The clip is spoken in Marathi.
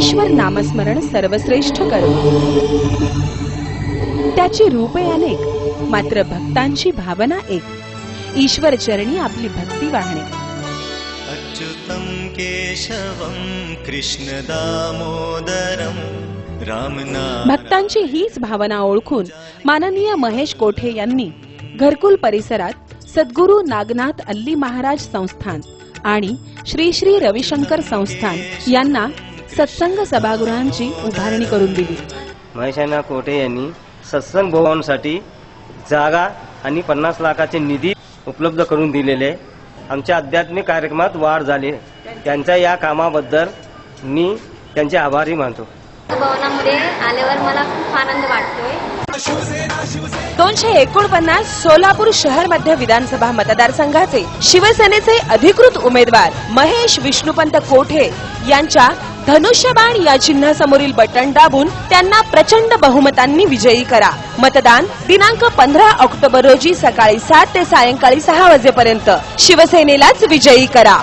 ईश्वर नामस्मरण सर्वश्रेष्ठ करो। त्याची रूपे अनेक, मात्र भक्तांची भावना एक। ईश्वर चरणी आपली भक्ती वाहणे। अच्युतं केशवं कृष्ण दामोदरं रामनाम। भक्तांची हीच भावना ओळखून माननीय महेश कोठे यांनी घरकुल परिसरात सद्गुरू नागनाथ अल्ली महाराज संस्थान आणि श्री श्री रविशंकर संस्थान यांना सत्संग सभागृहांची उभारणी करून दिली। महेशाना कोठे यांनी सत्संग भवनासाठी जागा आणि 50 लाखाचे निधी उपलब्ध करून दिलेले। आमच्या आध्यात्मिक कार्यक्रमात वाढ झाली। त्यांच्या या कामाबद्दल मी त्यांचे आभारी मानतो। भवनामध्ये आल्यावर मला खूप आनंद वाटतोय। 249 सोलापूर शहर मध्य विधानसभा मतदारसंघाचे शिवसेनेचे अधिकृत उमेदवार महेश विष्णुपंत कोठे यांच्या धनुष्यबाण या चिन्हासमोरील बटन दाबून त्यांना प्रचंड बहुमतांनी विजयी करा। मतदान दिनांक 15 ऑक्टोबर रोजी सकाळी 7 ते सायंकाळी 6 वाजेपर्यंत शिवसेनेलाच विजयी करा।